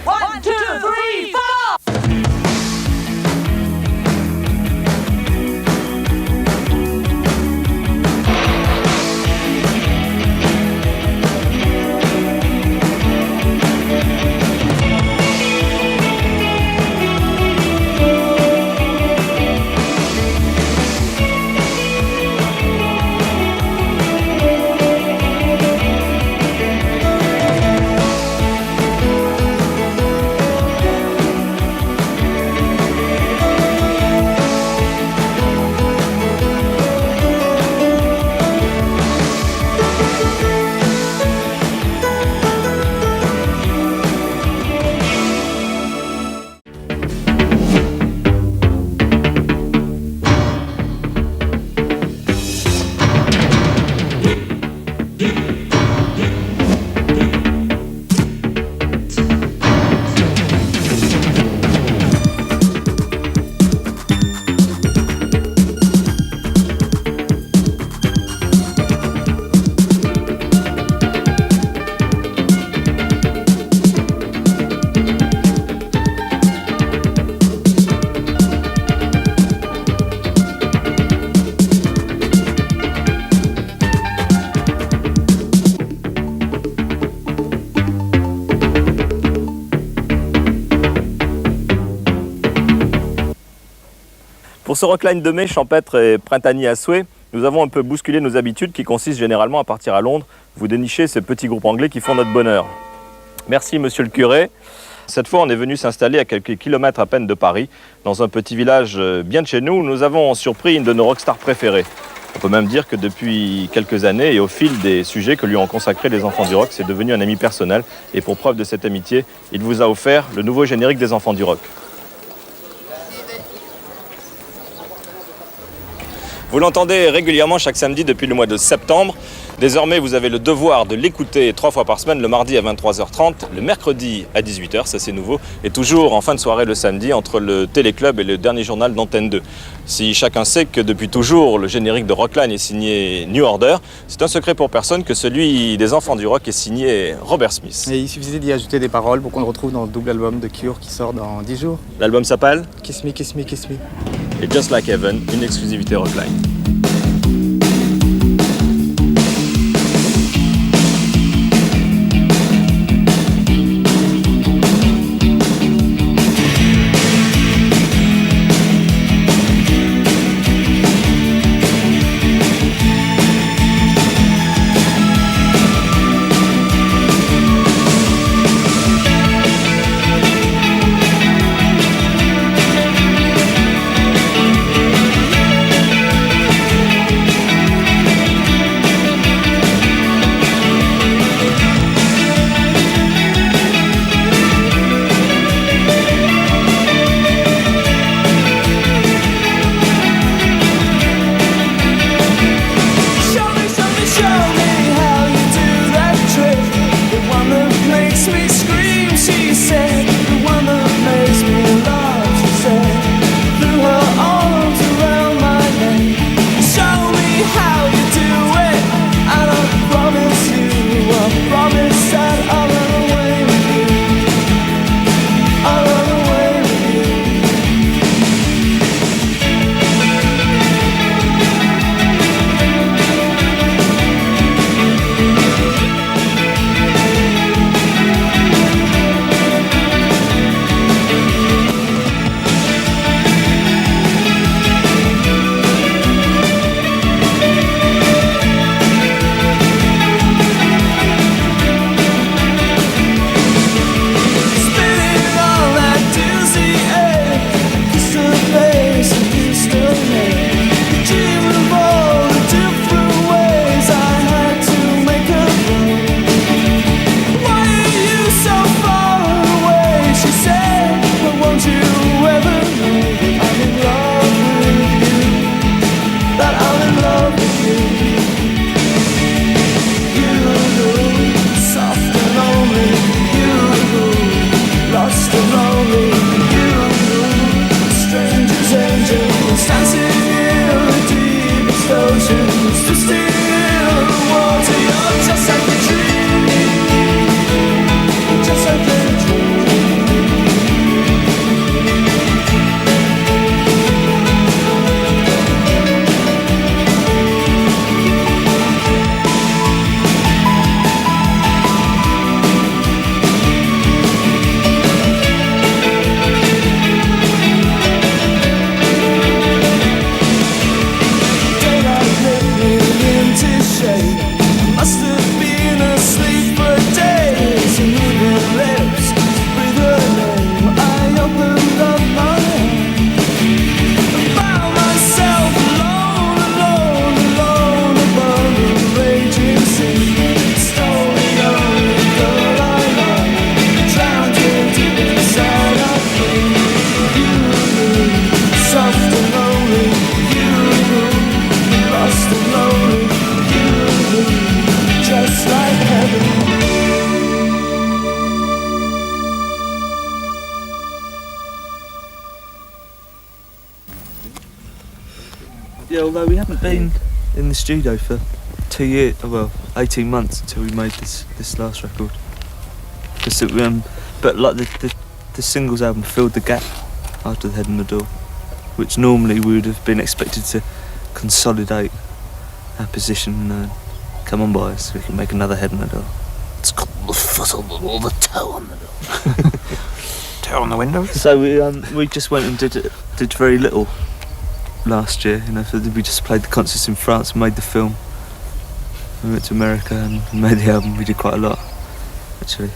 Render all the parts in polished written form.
1, 2, 3, 4! Pour ce rockline de mai champêtre et printanier à souhait, nous avons un peu bousculé nos habitudes qui consistent généralement à partir à Londres, vous dénicher ces petits groupes anglais qui font notre bonheur. Merci monsieur le curé. Cette fois, on est venu s'installer à quelques kilomètres à peine de Paris, dans un petit village bien de chez nous, où nous avons surpris une de nos rockstars préférées. On peut même dire que depuis quelques années et au fil des sujets que lui ont consacrés les enfants du rock, c'est devenu un ami personnel. Et pour preuve de cette amitié, il vous a offert le nouveau générique des enfants du rock. Vous l'entendez régulièrement chaque samedi depuis le mois de septembre. Désormais, vous avez le devoir de l'écouter 3 fois par semaine, le mardi à 23h30, le mercredi à 18h, ça c'est nouveau, et toujours en fin de soirée le samedi entre le Téléclub et le dernier journal d'Antenne 2. Si chacun sait que depuis toujours le générique de Rockline est signé New Order, c'est un secret pour personne que celui des enfants du rock est signé Robert Smith. Et il suffisait d'y ajouter des paroles pour qu'on le retrouve dans le double album de Cure qui sort dans 10 jours. L'album s'appelle Kiss Me, Kiss Me, Kiss Me. Et Just Like Heaven, une exclusivité Rockline. Yeah, although we haven't been in the studio for 2 years, well, 18 months until we made this last record. But like the singles album filled the gap after The Head in the Door, which normally we would have been expected to consolidate our position and come on boys, we can make another Head in the Door. It's got the foot on the door, the toe on the door. Toe on the window. So we just went and did very little last year. You know, we just played the concerts in France and made the film. We went to America and made the album. We did quite a lot, actually.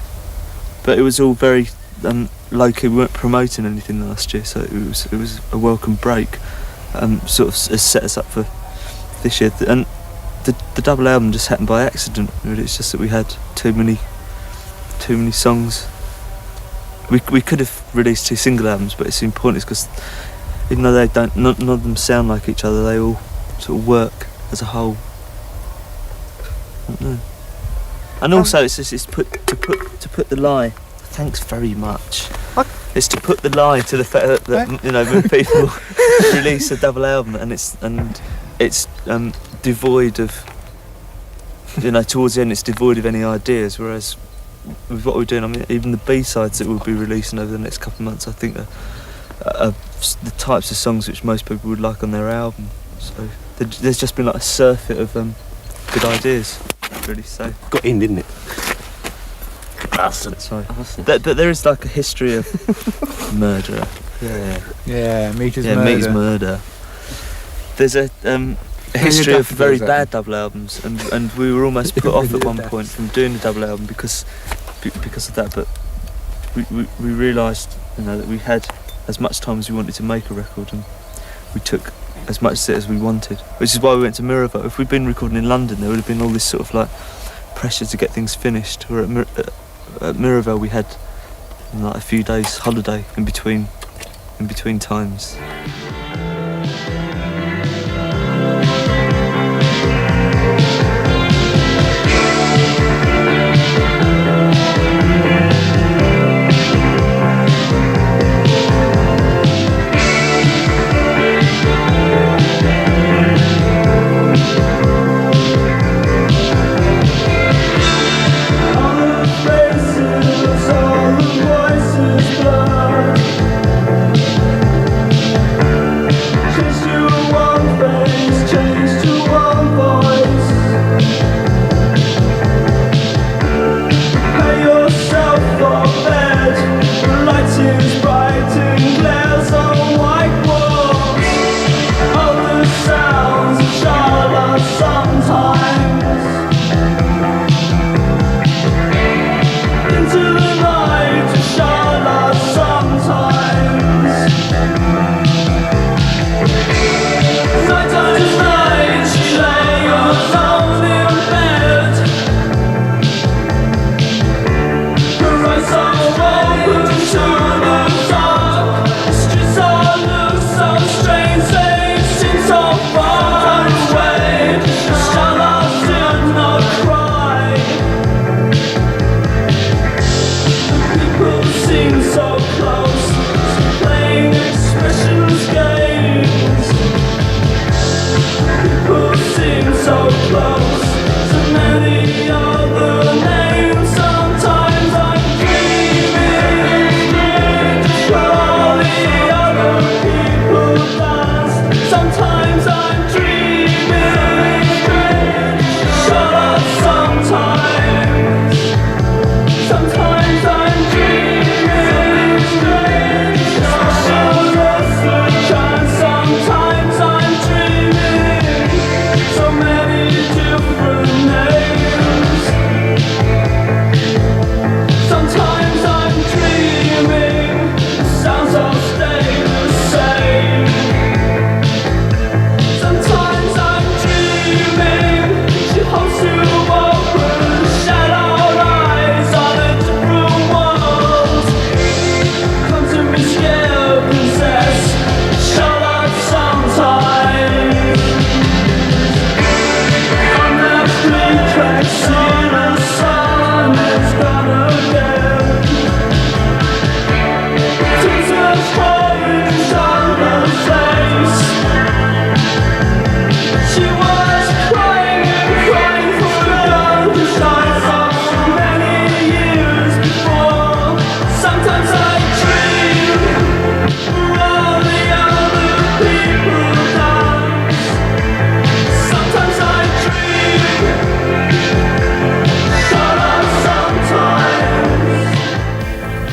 But it was all very low-key. We weren't promoting anything last year, so it was a welcome break. Sort of has set us up for this year. And the double album just happened by accident. Really. It's just that we had too many songs. We could have released 2 single albums, but it's important because even though they don't, none of them sound like each other, they all sort of work as a whole. I don't know. And also, it's to put the lie. Thanks very much. What? It's to put the lie to the fact that you know when people release a double album and it's devoid of, you know, towards the end it's devoid of any ideas, whereas with what we're doing, I mean, even the B-sides that we'll be releasing over the next couple of months, I think are the types of songs which most people would like on their album. So there's just been like a surfeit of good ideas, really. So Got in, didn't it? bastard. Sorry. But there is like a history of murder. Yeah, Meter's Yeah, Murder. Meter's Murder. There's a history of very bad double albums, and we were almost put off at one point from doing the double album because of that. But we realised, you know, that we had as much time as we wanted to make a record, and we took as much of it as we wanted, which is why we went to Miraval. If we'd been recording in London, there would have been all this sort of like pressure to get things finished. Or at Miraval we had like a few days holiday in between times.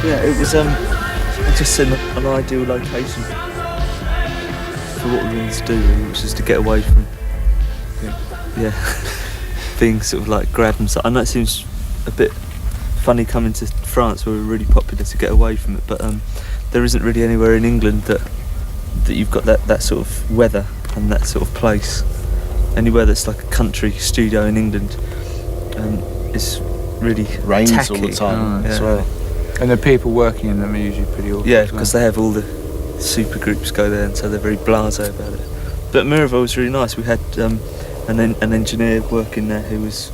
Yeah, it was just an ideal location for what we wanted to do, really, which is to get away from being sort of like grad and stuff. I know it seems a bit funny coming to France where we're really popular to get away from it, but there isn't really anywhere in England that you've got that sort of weather and that sort of place. Anywhere that's like a country studio in England is really rains tacky all the time as yeah. well. And the people working in them are usually pretty awful. Yeah, because they have all the super groups go there, and so they're very blasé about it. But Miraval was really nice. We had an engineer working there who was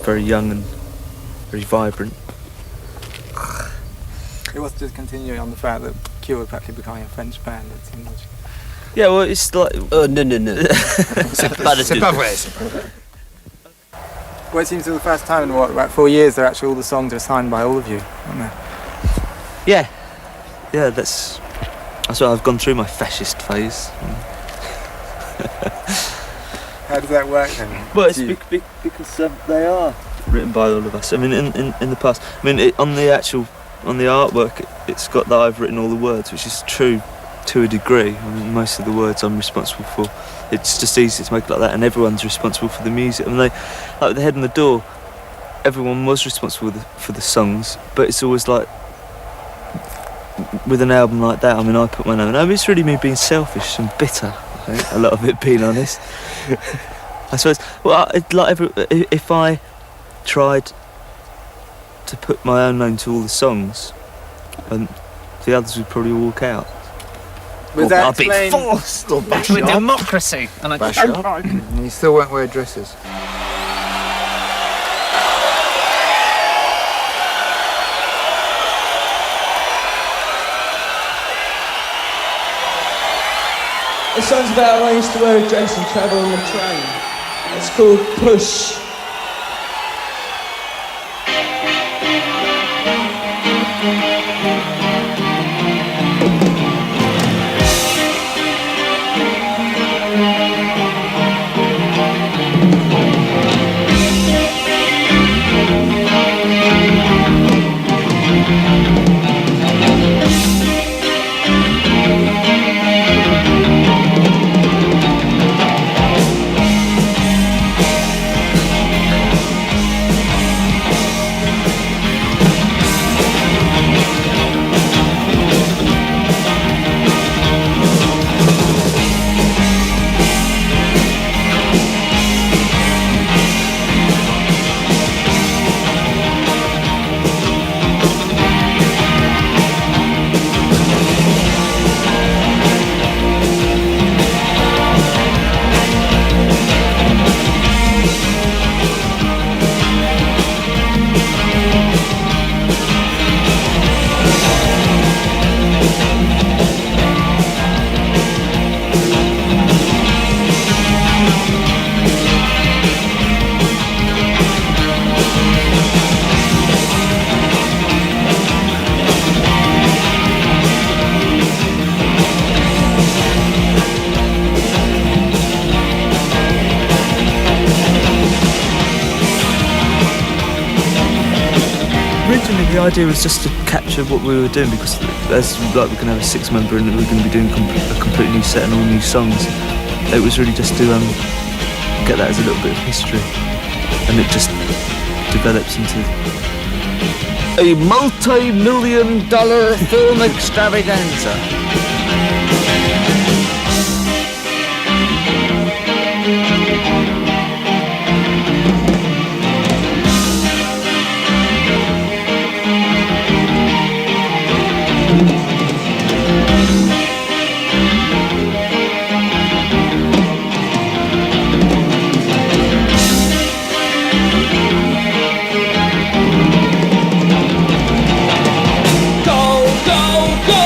very young and very vibrant. It was just continuing on the fact that Cure was practically becoming a French band. It seemed like... Yeah, well, it's like... Oh, no. C'est pas vrai. Well, it seems for the first time in about 4 years, they're actually all the songs are signed by all of you, aren't they? Yeah, that's why I've gone through my fascist phase. How does that work then? Well, it's because they are written by all of us. I mean, in the past, I mean, on the artwork, it's got that I've written all the words, which is true to a degree. I mean, most of the words I'm responsible for. It's just easy to make it like that, and everyone's responsible for the music. I mean, like the Head on the Door, everyone was responsible for the songs, but it's always like, with an album like that, I mean, I put my name. I mean, it's really me being selfish and bitter, I think, a lot of it, being honest. I suppose, well, if I tried to put my own name to all the songs, and the others would probably walk out. Was that I'll be explained? forced or bash With up. democracy. And I Bash up. And you still won't wear dresses. The song's about when I used to wear a dress and travel on the train. It's called Push. Originally, the idea was just to capture what we were doing, because as like we're going to have a 6-member and we're going to be doing a complete new set and all new songs. It was really just to get that as a little bit of history, and it just develops into A multi-million-dollar film extravaganza. Go, go, go!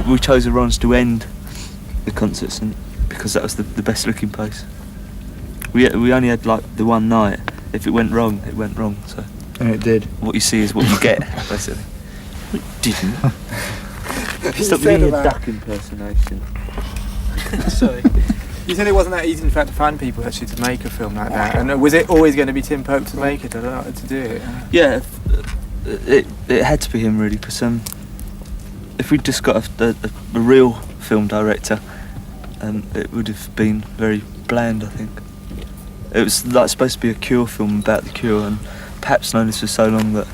we chose Orange to end the concerts, and because that was the best looking place. We only had like the one night. If it went wrong, it went wrong. So. And it did. What you see is what you get, basically. It didn't. Stop said doing a about- duck impersonation. Sorry. You said it wasn't that easy, in fact, to find people actually to make a film like that. And was it always going to be Tim Pope to make it, or to do it? Yeah, it had to be him really, because if we'd just got a real film director, it would have been very bland, I think. It was like supposed to be a Cure film about the Cure, and perhaps known this for so long that.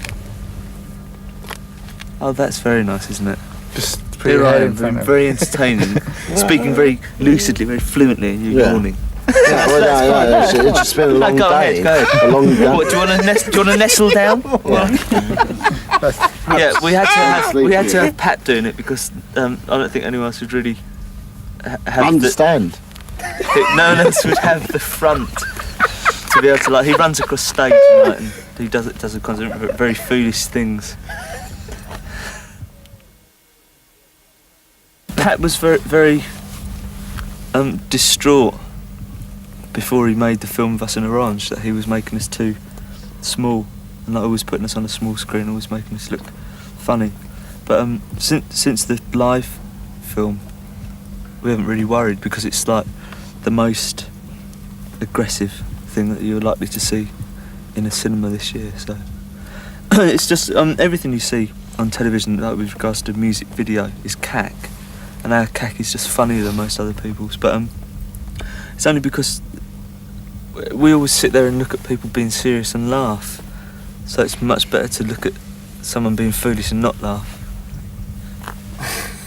Oh, that's very nice, isn't it? Just put Here your I head am, in front of very entertaining, speaking very lucidly, very fluently, and you're Yeah. yawning. Yeah, well, it's just been a long Go day. ahead. A long day. What, do you want to nestle down? Yeah, we had to have Pat doing it because I don't think anyone else would really have Understand. no one else would have the front to be able to, like, he runs across stage tonight and he does a concert of very foolish things. Pat was very distraught before he made the film of us in Orange that he was making us too small and like always putting us on a small screen, always making us look funny. But since the live film, we haven't really worried because it's like the most aggressive thing that you're likely to see in a cinema this year. So it's just everything you see on television, like with regards to music video, is cack, and our cack is just funnier than most other people's. But it's only because we always sit there and look at people being serious and laugh. So it's much better to look at someone being foolish and not laugh.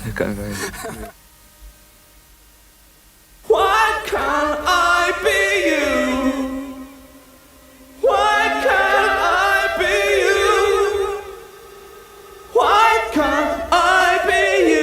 You're going very good. Why can't I be you? Why can't I be you? Why can't I be you?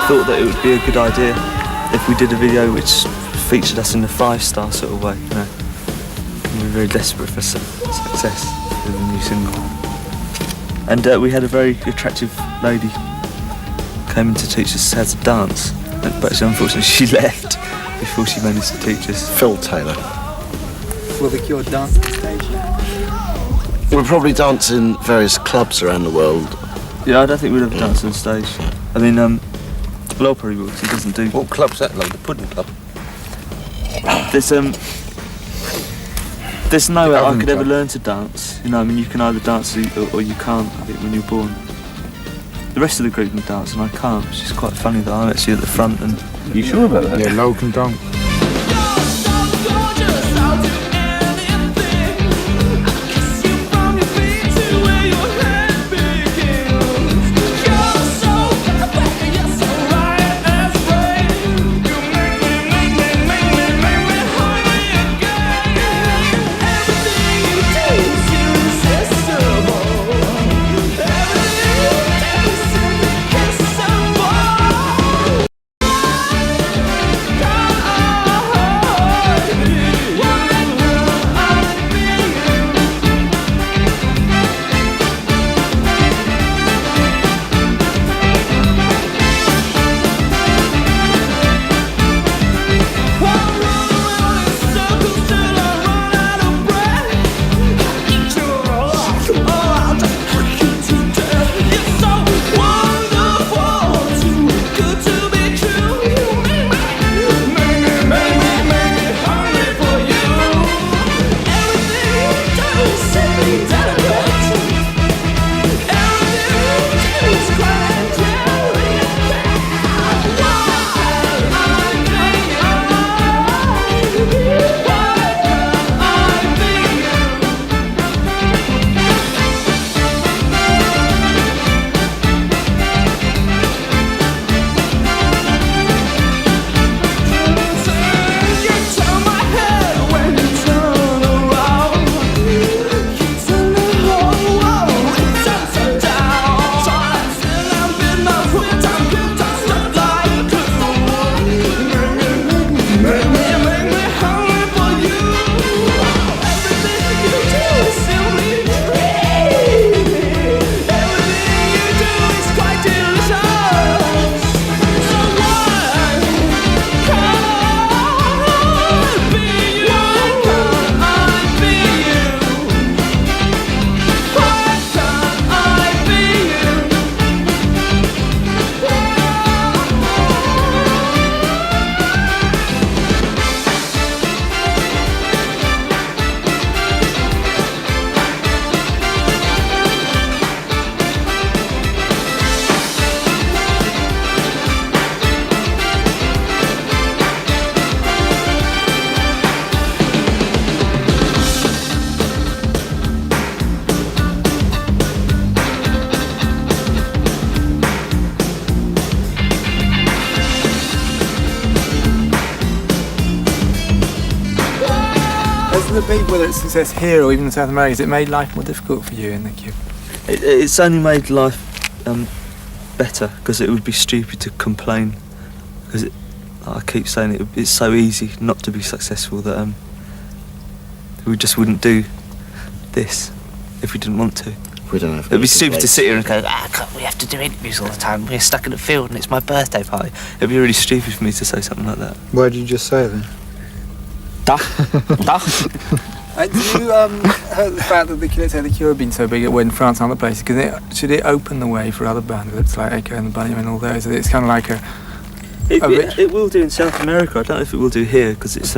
Thought that it would be a good idea if we did a video which featured us in a 5-star sort of way, you know. We were very desperate for success with the new single. And we had a very attractive lady came in to teach us how to dance, but unfortunately she left before she managed to teach us. Phil Taylor. Will the Cure dance on stage? We'll probably dance in various clubs around the world. Yeah, I don't think we'd ever dance on stage. I mean, Lol probably will, 'cause he doesn't do. What club's that, like the Pudding Club? There's no way I Oven could ever Club. learn to dance. You know, I mean, you can either dance or you can't, I think, when you're born. The rest of the group can dance and I can't, which is quite funny that I'm actually at the front and... You sure about that? Yeah, Lol can dance. You're so gorgeous, I'll do anything. I'll kiss you from your feet to whether it's success here or even in South America, has it made life more difficult for you in the queue? It's only made life better, because it would be stupid to complain, because I keep saying it's so easy not to be successful that we just wouldn't do this if we didn't want to. We don't have. It'd be stupid to sit here and go, we have to do interviews all the time, we're stuck in the field and it's my birthday party. It'd be really stupid for me to say something like that. Why did you just say then? Duh. Do you hurt the fact that the Cure have been so big in France and other places? Should it open the way for other bands? It's like Echo and the Bunnymen and all those. It's kind of like it will do in South America. I don't know if it will do here, because it's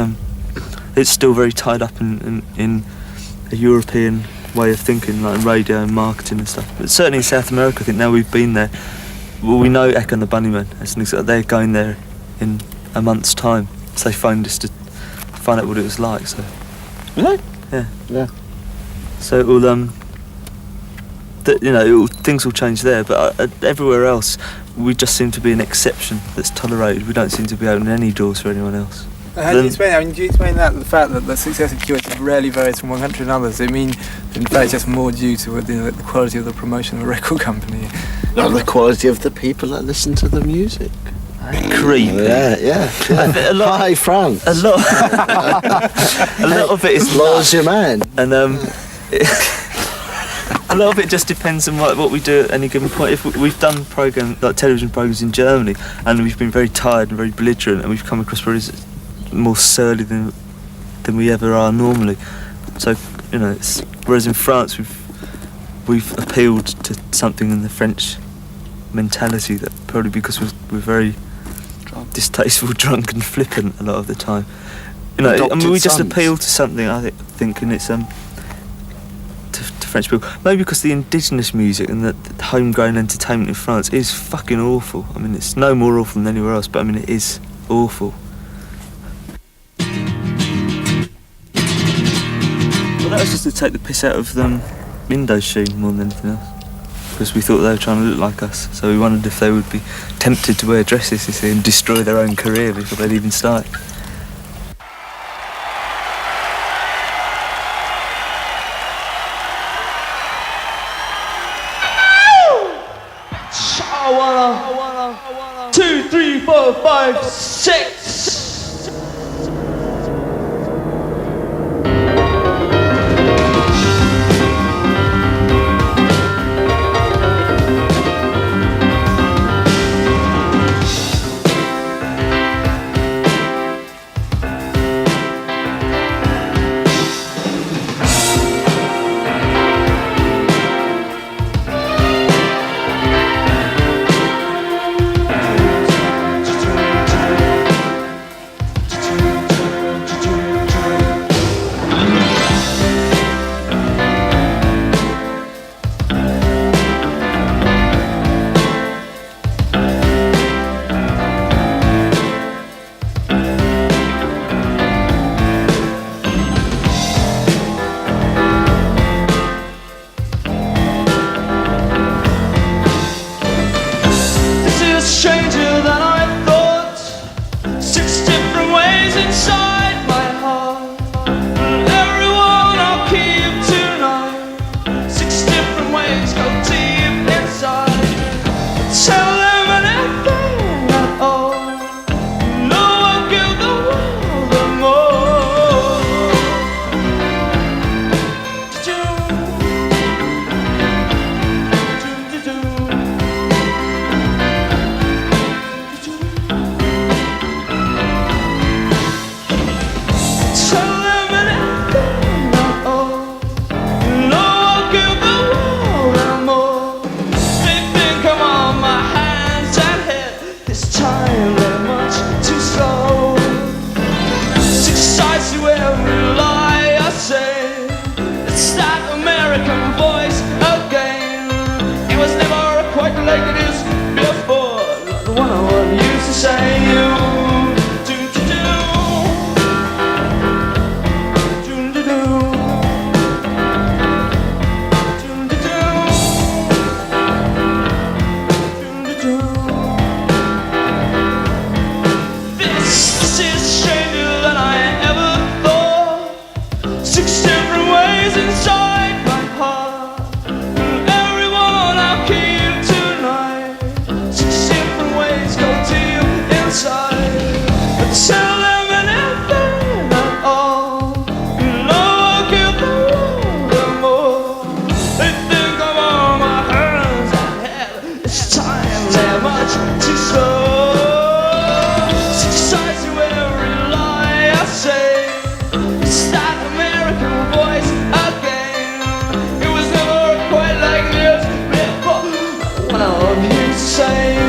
still very tied up in a European way of thinking, like radio and marketing and stuff. But certainly in South America, I think now we've been there, well, we know Echo and the Bunnymen. They're going there in a month's time. So they phoned us to find out what it was like. So. Really? Yeah. So it will, things will change there, but everywhere else, we just seem to be an exception that's tolerated. We don't seem to be opening any doors for anyone else. How do you explain that? Do you explain that, the fact that the success of Cure rarely varies from one country to another? Does it mean that in fact it's just more due to the quality of the promotion of a record company? Not the quality of the people that listen to the music. Creepy. Yeah. Hi, France. A lot of it is Laws your man. And a lot of it just depends on what we do at any given point. If we've done television programs in Germany, and we've been very tired and very belligerent, and we've come across probably more surly than we ever are normally. So whereas in France we've appealed to something in the French mentality, that probably because we're very distasteful, drunk and flippant a lot of the time. We just appeal to something, I think, and it's to French people. Maybe because the indigenous music and the homegrown entertainment in France is fucking awful. I mean, it's no more awful than anywhere else, but I mean, it is awful. Well, that was just to take the piss out of Indochine more than anything else, because we thought they were trying to look like us, so we wondered if they would be tempted to wear dresses, and destroy their own career before they'd even start. I wanna 2, 3, 4, 5, 6. different ways inside my heart. Everyone I'll keep tonight. 6 different ways go deep inside. But tell them anything at all. You know I'll give the world more. They think I'm on my hands and head. It's time, they're much too slow. Size to every lie I say. It's that American voice again. It was never quite like this before. Well, he's saying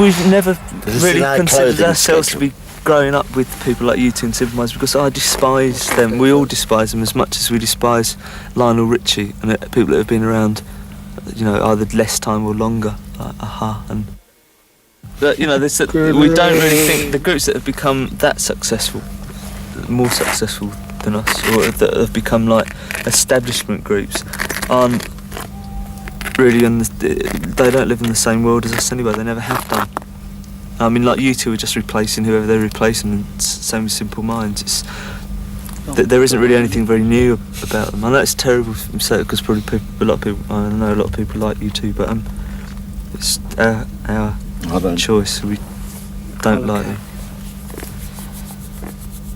we've never really like considered clothing ourselves to spectrum. be growing up with people like U2 and Simple Minds, because I despise them. We all despise them as much as we despise Lionel Richie and people that have been around, you know, either less time or longer, like Aha. And but you know, we don't really think the groups that have become that successful, more successful than us, or that have become like establishment groups, aren't really they don't live in the same world as us anyway. They never have done. I mean, like U2 are just replacing whoever they're replacing, and same with Simple Minds. It's there isn't really anything very new about them. I know it's terrible to say because probably a lot of people, I know a lot of people like U2, but it's our choice. We don't like them.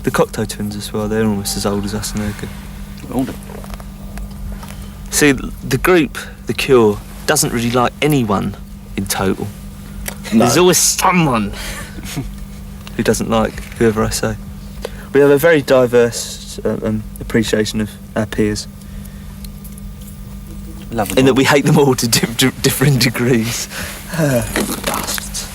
The Cocteau Twins as well. They're almost as old as us, and they're good. Older. See, the group, The Cure, doesn't really like anyone in total. No. There's always someone who doesn't like whoever I say. We have a very diverse appreciation of our peers, Love them in that all. we hate them all to different degrees. Bastards.